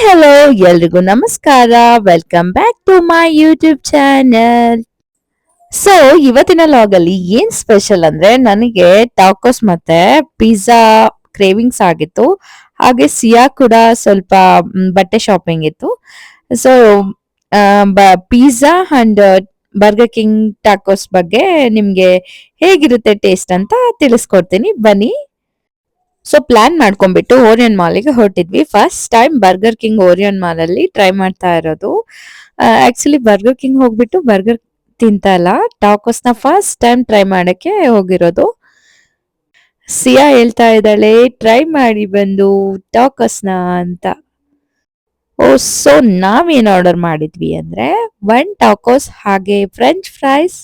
Hello ಎಲ್ರಿಗೂ ನಮಸ್ಕಾರ. Welcome back to my YouTube channel. So ಇವತ್ತಿನ ಲಾಗ್ ಅಲ್ಲಿ ಏನ್ ಸ್ಪೆಷಲ್ ಅಂದ್ರೆ ನನಗೆ ಟಾಕೋಸ್ ಮತ್ತೆ ಪಿಜ್ಜಾ ಕ್ರೇವಿಂಗ್ಸ್ ಆಗಿತ್ತು. ಹಾಗೆ ಸಿಯಾ ಕೂಡ ಸ್ವಲ್ಪ ಬಟ್ಟೆ ಶಾಪಿಂಗ್ ಇತ್ತು. So pizza and burger king tacos ಬಗ್ಗೆ ನಿಮ್ಗೆ ಹೇಗಿರುತ್ತೆ ಟೇಸ್ಟ್ ಅಂತ ತಿಳಿಸ್ಕೊಡ್ತೀನಿ ಬನ್ನಿ. ಸೊ ಪ್ಲಾನ್ ಮಾಡ್ಕೊಂಡ್ಬಿಟ್ಟು ಓರಿಯನ್ ಮಾಲಿಗೆ ಹೊರಟಿದ್ವಿ. First time burger king Orion mall ಅಲ್ಲಿ ಟ್ರೈ ಮಾಡ್ತಾ ಇರೋದು. ಆಕ್ಚುಲಿ ಬರ್ಗರ್ ಕಿಂಗ್ ಹೋಗ್ಬಿಟ್ಟು ಬರ್ಗರ್ ತಿಂತಾ ಇಲ್ಲ, ಟಾಕೋಸ್ ನ ಫಸ್ಟ್ ಟೈಮ್ ಟ್ರೈ ಮಾಡಕ್ಕೆ ಹೋಗಿರೋದು. ಸಿಯಾ ಹೇಳ್ತಾ ಇದ್ದಾಳೆ ಟ್ರೈ ಮಾಡಿ ಬಂದು ಟಾಕೋಸ್ ನ ಅಂತ. ಓ ಸೊ ನಾವೇನ್ ಆರ್ಡರ್ ಮಾಡಿದ್ವಿ ಅಂದ್ರೆ 1 ಟಾಕೋಸ್ ಹಾಗೆ ಫ್ರೆಂಚ್ ಫ್ರೈಸ್,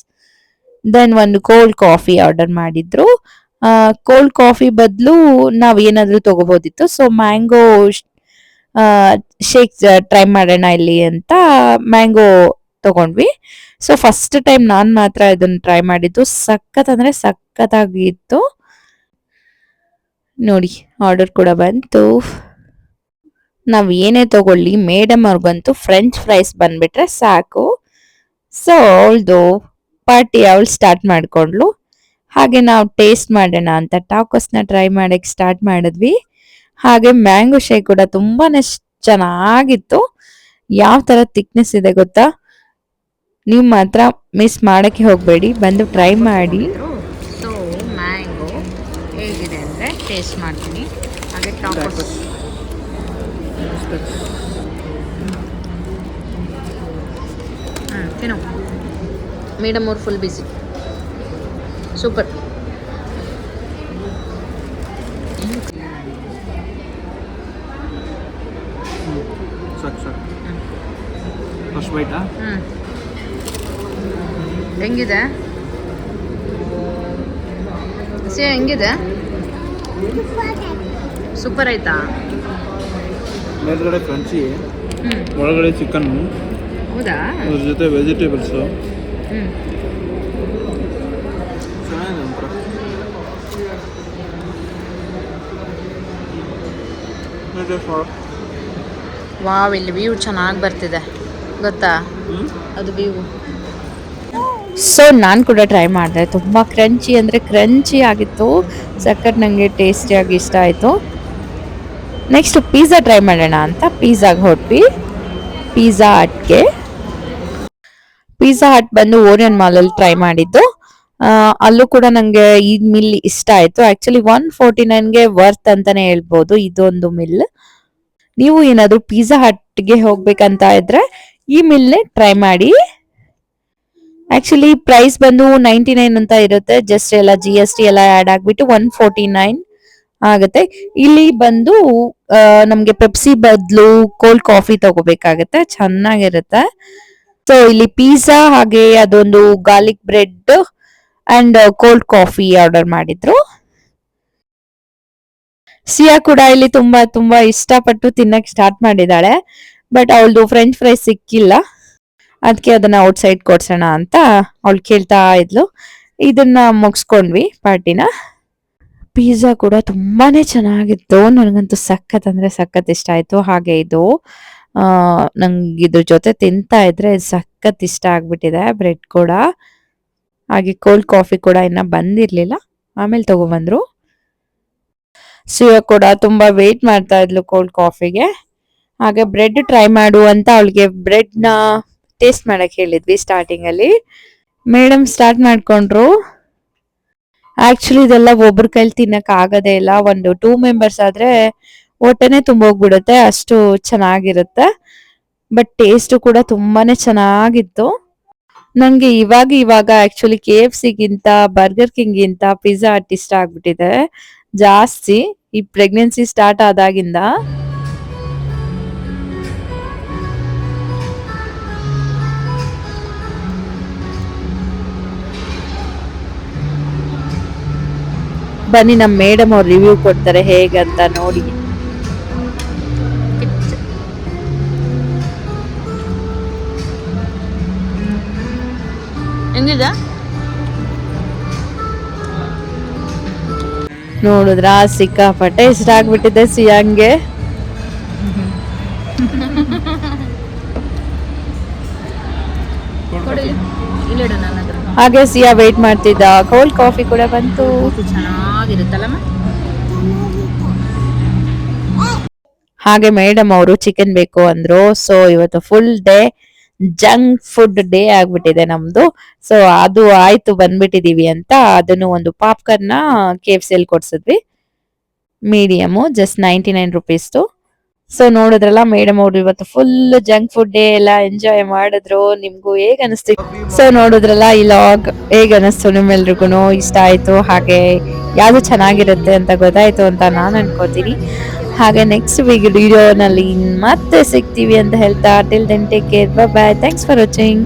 ದೆನ್ ಒಂದು ಕೋಲ್ಡ್ ಕಾಫಿ ಆರ್ಡರ್ ಮಾಡಿದ್ರು. ಕೋಲ್ಡ್ ಕಾಫಿ ಬದಲು ನಾವ್ ಏನಾದ್ರೂ ತಗೋಬಹುದಿತ್ತು. ಸೊ ಮ್ಯಾಂಗೋ ಶೇಕ್ ಟ್ರೈ ಮಾಡೋಣ ಇಲ್ಲಿ ಅಂತ ಮ್ಯಾಂಗೋ ತಗೊಂಡ್ವಿ. ಸೊ ಫಸ್ಟ್ ಟೈಮ್ ನಾನ್ ಮಾತ್ರ ಇದನ್ನ ಟ್ರೈ ಮಾಡಿದ್ದು. ಸಖತ್ ಅಂದ್ರೆ ಸಖತ್ತಾಗಿತ್ತು. ನೋಡಿ ಆರ್ಡರ್ ಕೂಡ ಬಂತು. ನಾವ್ ಏನೇ ತಗೊಳ್ಳಿ ಮೇಡಮ್ ಅವ್ರಿಗಂತೂ ಫ್ರೆಂಚ್ ಫ್ರೈಸ್ ಬಂದ್ಬಿಟ್ರೆ ಸಾಕು. ಸೊ ಅವಳ್ದು ಪಾರ್ಟಿ ಅವಳು ಸ್ಟಾರ್ಟ್ ಮಾಡ್ಕೊಂಡ್ಲು. ಹಾಗೆ ನಾವು ಟೇಸ್ಟ್ ಮಾಡೋಣ ಅಂತ ಟಾಕೋಸ್ನ ಟ್ರೈ ಮಾಡಕ್ ಸ್ಟಾರ್ಟ್ ಮಾಡಿದ್ವಿ. ಹಾಗೆ ಮ್ಯಾಂಗೋ ಶೇಕ್ ಕೂಡ ತುಂಬಾನೇ ಚೆನ್ನಾಗಿತ್ತು. ಯಾವ ತರ ಥಿಕ್ನೆಸ್ ಇದೆ ಗೊತ್ತಾ? ನೀವು ಮಾತ್ರ ಮಿಸ್ ಮಾಡಕ್ಕೆ ಹೋಗಬೇಡಿ, ಬಂದು ಟ್ರೈ ಮಾಡಿ. ಸೊ ಮ್ಯಾಂಗೋ ಹೇಗಿದೆ ಅಂದರೆ ಟೇಸ್ಟ್ ಮಾಡ್ತೀನಿ. ಹಾಗೆ ಟಾಕೋಸ್ ತಿನ್ನು. ಮೇಡಮ್ ಅವ್ರು ಫುಲ್ ಬಿಸಿ. ಸೂಪರ್. ಹೆಂಗಿದೆ ಸಿ ಹೆಂಗಿದೆ? ಸೂಪರ್ ಆಯ್ತಾ? ಮೇಲ್ಗಡೆ ಕ್ರಂಚಿ, ಒಳಗಡೆ ಚಿಕನ್, ಹೌದಾ? ಅದ್ರ ಜೊತೆ ವೆಜಿಟೇಬಲ್ಸು. ವಾವ್, ಇಲ್ಲಿ ವ್ಯೂ ಚೆನ್ನಾಗಿ ಬರ್ತಿದೆ ಗೊತ್ತಾ? ಅದು ವ್ಯೂ. ಸೊ ನಾನು ಕೂಡ ಟ್ರೈ ಮಾಡಿದೆ. ತುಂಬ ಕ್ರಂಚಿ ಅಂದರೆ ಕ್ರಂಚಿ ಆಗಿತ್ತು. ಸಖತ್ ನನಗೆ ಟೇಸ್ಟಿಯಾಗಿ ಇಷ್ಟ ಆಯಿತು. ನೆಕ್ಸ್ಟ್ ಪಿಜ್ಜಾ ಟ್ರೈ ಮಾಡೋಣ ಅಂತ ಪಿಜ್ಜಾಗೆ ಹೊರಟ್ವಿ. ಪಿಜ್ಜಾ ಹಟ್ ಬಂದು ಓರಿಯನ್ ಮಾಲಲ್ಲಿ ಟ್ರೈ ಮಾಡಿದ್ದು. ಅಲ್ಲೂ ಕೂಡ ನನಗೆ ಈ ಮಿಲ್ ಇಷ್ಟ ಆಯಿತು. ಆ್ಯಕ್ಚುಲಿ 149ಗೆ ವರ್ತ್ ಅಂತಲೇ ಹೇಳ್ಬೋದು ಇದೊಂದು ಮಿಲ್. ನೀವು ಏನಾದರೂ ಪಿಜ್ಜಾ ಹಟ್ಗೆ ಹೋಗ್ಬೇಕಂತ ಇದ್ರೆ ಈ ಮಿಲ್ನೇ ಟ್ರೈ ಮಾಡಿ. ಆಕ್ಚುಲಿ ಪ್ರೈಸ್ ಬಂದು 99 ಅಂತ ಇರುತ್ತೆ. ಜಸ್ಟ್ ಎಲ್ಲ GST ಎಲ್ಲ ಆಡ್ ಆಗ್ಬಿಟ್ಟು 149 ಆಗುತ್ತೆ. ಇಲ್ಲಿ ಬಂದು ನಮ್ಗೆ ಪೆಪ್ಸಿ ಬದಲು ಕೋಲ್ಡ್ ಕಾಫಿ ತಗೋಬೇಕಾಗತ್ತೆ, ಚೆನ್ನಾಗಿರುತ್ತೆ. ಸೊ ಇಲ್ಲಿ ಪಿಜ್ಜಾ ಹಾಗೆ ಅದೊಂದು garlic bread and cold coffee order ಮಾಡಿದ್ರು. ಸಿಯಾ ಕೂಡ ಇಲ್ಲಿ ತುಂಬಾ ತುಂಬಾ ಇಷ್ಟಪಟ್ಟು ತಿನ್ನಕ್ ಸ್ಟಾರ್ಟ್ ಮಾಡಿದಾಳೆ. ಬಟ್ ಅವಳದು ಫ್ರೆಂಚ್ ಫ್ರೈಸ್ ಸಿಕ್ಕಿಲ್ಲ, ಅದಕ್ಕೆ ಅದನ್ನ ಔಟ್ ಸೈಡ್ ಕೊಡ್ಸೋಣ ಅಂತ ಅವಳು ಕೇಳ್ತಾ ಇದ್ಲು. ಇದನ್ನ ಮುಗಿಸ್ಕೊಂಡ್ವಿ ಪಾರ್ಟಿನ. ಪಿಜ್ಜಾ ಕೂಡ ತುಂಬಾನೇ ಚೆನ್ನಾಗಿತ್ತು. ನನಗಂತೂ ಸಖತ್ ಅಂದ್ರೆ ಸಖತ್ ಇಷ್ಟ ಆಯ್ತು. ಹಾಗೆ ಇದು ನಂಗೆ ಇದ್ರ ಜೊತೆ ತಿಂತಾ ಇದ್ರೆ ಸಖತ್ ಇಷ್ಟ ಆಗ್ಬಿಟ್ಟಿದೆ. ಬ್ರೆಡ್ ಕೂಡ ಹಾಗೆ ಕೋಲ್ಡ್ ಕಾಫಿ ಕೂಡ ಇನ್ನ ಬಂದಿರ್ಲಿಲ್ಲ, ಆಮೇಲೆ ತಗೊಬಂದ್ರು. ಸಿಯಾ ಕೂಡ ತುಂಬಾ ವೇಟ್ ಮಾಡ್ತಾ ಇದ್ಲು ಕೋಲ್ಡ್ ಕಾಫಿಗೆ. ಹಾಗೆ ಬ್ರೆಡ್ ಟ್ರೈ ಮಾಡು ಅಂತ ಅವಳಿಗೆ ಬ್ರೆಡ್ ನ ಟೇಸ್ಟ್ ಮಾಡಕ್ ಹೇಳಿದ್ವಿ ಸ್ಟಾರ್ಟಿಂಗ್ ಅಲ್ಲಿ. ಮೇಡಮ್ ಸ್ಟಾರ್ಟ್ ಮಾಡ್ಕೊಂಡ್ರು. ಆಕ್ಚುಲಿ ಇದೆಲ್ಲ ಒಬ್ರ ಕೈಲಿ ತಿನ್ನಕ್ ಆಗದೇ ಇಲ್ಲ. ಒಂದು 2 ಮೆಂಬರ್ಸ್ ಆದ್ರೆ ಹೊಟ್ಟೆನೆ ತುಂಬೋಗ್ಬಿಡುತ್ತೆ, ಅಷ್ಟು ಚೆನ್ನಾಗಿರುತ್ತೆ. ಬಟ್ ಟೇಸ್ಟ್ ಕೂಡ ತುಂಬಾನೇ ಚೆನ್ನಾಗಿತ್ತು. ನಂಗೆ ಇವಾಗ ಆಕ್ಚುಲಿ KFC ಗಿಂತ ಬರ್ಗರ್ ಕಿಂಗ್ ಗಿಂತ ಪಿಜ್ಜಾ ಹಟ್ ಇಷ್ಟ ಆಗ್ಬಿಟ್ಟಿದೆ ಜಾಸ್ತಿ ಈ ಪ್ರೆಗ್ನೆನ್ಸಿ ಸ್ಟಾರ್ಟ್ ಆದಾಗಿಂದ. ಬನ್ನಿ ನಮ್ಮ ಮೇಡಮ್ ಅವ್ರು ರಿವ್ಯೂ ಕೊಡ್ತಾರೆ ಹೇಗಂತ ನೋಡಿ. ಹೆಂಗಿದೆ? ನೋಡಿದ್ರ ಸಿಕ್ಕಾಪಟ್ಟೆ ಇಷ್ಟ ಆಗ್ಬಿಟ್ಟಿದೆ ಸಿಯಾಂಗೆ. ಇಲ್ಲಿಡು ನನ್ನ ಹತ್ರ. ಹಾಗೆ ಸಿಯಾ ವೇಟ್ ಮಾಡ್ತಿದ್ದ. ಕೋಲ್ಡ್ ಕಾಫಿ ಕೂಡ ಬಂತು. ಚೆನ್ನಾಗಿರುತ್ತಲ್ಲಮ್ಮ. ಹಾಗೆ ಮೇಡಮ್ ಅವರು ಚಿಕನ್ ಬೇಕು ಅಂದ್ರು. ಸೊ ಇವತ್ತು full day junk food day ಆಗ್ಬಿಟ್ಟಿದೆ ನಮ್ದು. ಸೊ ಅದು ಆಯ್ತು, ಬಂದ್ಬಿಟ್ಟಿದೀವಿ ಅಂತ ಅದನ್ನು ಒಂದು ಪಾಪ್ಕಾರ್ನ್ KFC ಅಲ್ಲಿ ಕೊಡ್ಸಿದ್ವಿ. ಮೀಡಿಯಮ್ ಜಸ್ಟ್ 99 ರುಪೀಸ್ದು. ಸೊ ನೋಡಿದ್ರಲ್ಲ, ಮೇಡಮ್ ಅವರು ಇವತ್ತು ಫುಲ್ ಜಂಕ್ ಫುಡ್ ಡೇ ಎಲ್ಲ ಎಂಜಾಯ್ ಮಾಡಿದ್ರು. ನಿಮ್ಗೂ ಹೇಗ್ ಅನಿಸ್ತು? ಸೊ ನೋಡಿದ್ರಲ್ಲ, ಈ ಲಾಗ್ ಹೇಗ್ ಅನಿಸ್ತು ನಿಮ್ಮೆಲ್ರಿಗೂ? ಇಷ್ಟ ಆಯ್ತು, ಹಾಗೆ ಯಾವ್ದು ಚೆನ್ನಾಗಿರುತ್ತೆ ಅಂತ ಗೊತ್ತಾಯ್ತು ಅಂತ ನಾನು ಅನ್ಕೋತೀನಿ. ಹಾಗೆ ನೆಕ್ಸ್ಟ್ ವಿಡಿಯೋನಲ್ಲಿ ಮತ್ತೆ ಸಿಗ್ತೀವಿ ಅಂತ ಹೇಳ್ತಾ, till then take care, bye bye, thanks for watching.